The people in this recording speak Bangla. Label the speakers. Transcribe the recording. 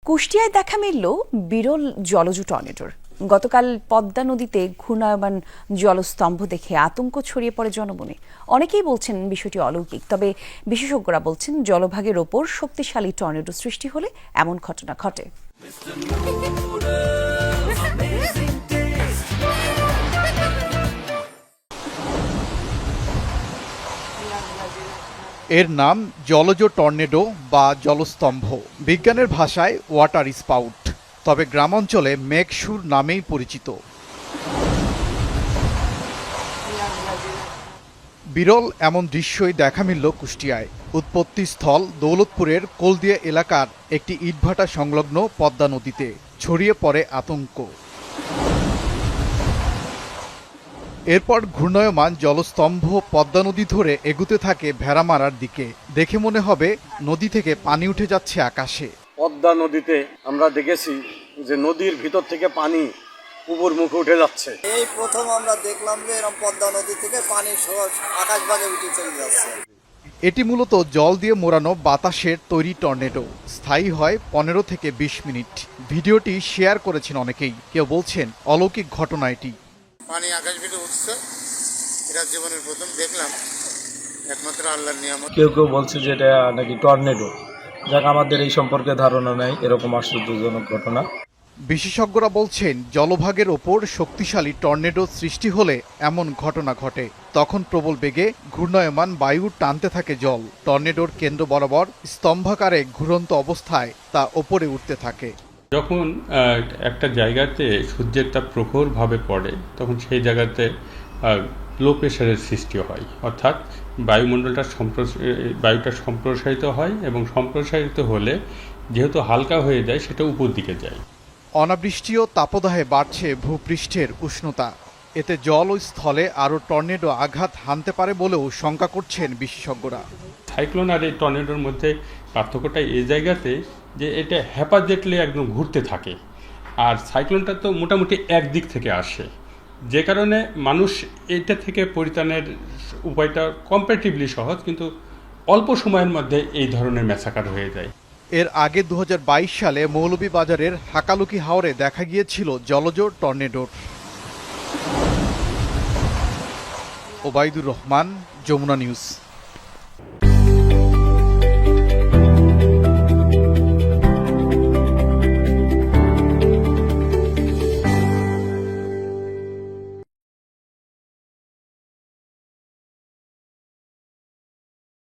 Speaker 1: কুষ্টিয়ায় দেখা মিলল বিরল জলজ টর্নেডোর। গতকাল পদ্মা নদীতে ঘূর্ণায়মান জলস্তম্ভ দেখে আতঙ্ক ছড়িয়ে পড়ে জনমনে। অনেকেই বলছেন বিষয়টি অলৌকিক, তবে বিশেষজ্ঞরা বলছেন জলভাগের ওপর শক্তিশালী টর্নেডো সৃষ্টি হলে এমন ঘটনা ঘটে।
Speaker 2: এর নাম জলজ টর্নেডো বা জলস্তম্ভ, বিজ্ঞানের ভাষায় ওয়াটার স্পাউট, তবে গ্রামাঞ্চলে মেঘসুর নামেই পরিচিত। বিরল এমন দৃশ্যই দেখা মিলল কুষ্টিয়ায়। উৎপত্তিস্থল দৌলতপুরের কোলদিয়া এলাকার একটি ইটভাটা সংলগ্ন পদ্মা নদীতে ছড়িয়ে পড়ে আতঙ্ক। এরপর ঘূর্ণায়মান জলস্তম্ভ পদ্মা নদী ধরে এগুতে থাকে ভেড়ামারার দিকে। দেখে মনে হবে নদী থেকে পানি উঠে যাচ্ছে আকাশে।
Speaker 3: পদ্মা নদীতে আমরা দেখেছি যে নদীর ভিতর থেকে পানি উপর মুখে উঠে যাচ্ছে।
Speaker 4: এই প্রথম আমরা দেখলাম যে এরকম পদ্মা নদী থেকে পানি আকাশবাগে উঠে চলে যাচ্ছে।
Speaker 2: এটি মূলত জল দিয়ে মোড়ানো বাতাসের তৈরি টর্নেডো। স্থায়ী হয় 15 থেকে 20 মিনিট। ভিডিওটি শেয়ার করেছেন অনেকেই। কেউ বলছেন অলৌকিক ঘটনা এটি।
Speaker 5: পানি আকাশ বেগে উঠছে, এটা জীবনের প্রথম দেখলাম, একমাত্র আল্লাহর নিয়ামত।
Speaker 6: কেউ কেউ বলছে যে এটা নাকি টর্নেডো। যাক, আমাদের এই সম্পর্কে ধারণা নাই, এরকম আশ্চর্যজনক ঘটনা।
Speaker 2: বিশেষজ্ঞরা বলছেন জলভাগের ওপর শক্তিশালী টর্নেডো সৃষ্টি হলে এমন ঘটনা ঘটে। তখন প্রবল বেগে ঘূর্ণায়মান বায়ু টানতে থাকে জল। টর্নেডোর কেন্দ্র বরাবর স্তম্ভাকারে ঘুরন্ত অবস্থায় তা ওপরে উঠতে থাকে।
Speaker 7: যখন একটা জায়গাতে সূর্যের তাপ প্রখরভাবে পড়ে, তখন সেই জায়গাতে লো প্রেশারের সৃষ্টি হয়, অর্থাৎ বায়ুটা সম্প্রসারিত হয়, এবং সম্প্রসারিত হলে যেহেতু হালকা হয়ে যায় সেটা উপর দিকে যায়।
Speaker 2: অনাবৃষ্টি ও তাপদাহে বাড়ছে ভূপৃষ্ঠের উষ্ণতা। এতে জল ও স্থলে আরও টর্নেডো আঘাত হানতে পারে বলেও শঙ্কা করছেন বিশেষজ্ঞরা।
Speaker 7: সাইক্লোন আর এই টর্নেডোর মধ্যে পার্থক্যটা এই জায়গাতে যে এটা হ্যাপাজেটলি একদম ঘুরতে থাকে, আর সাইক্লোনটা তো মোটামুটি একদিক থেকে আসে, যে কারণে মানুষ এটা থেকে পরিত্রাণের উপায়টা কম্পারেটিভলি সহজ, কিন্তু অল্প সময়ের মধ্যে এই ধরনের ম্যাসাকার হয়ে যায়।
Speaker 2: এর আগে 2022 সালে মৌলভীবাজারের হাকালুকি হাওরে দেখা গিয়েছিল জলজ টর্নেডোর। ওবায়দুর রহমান, যমুনা নিউজ।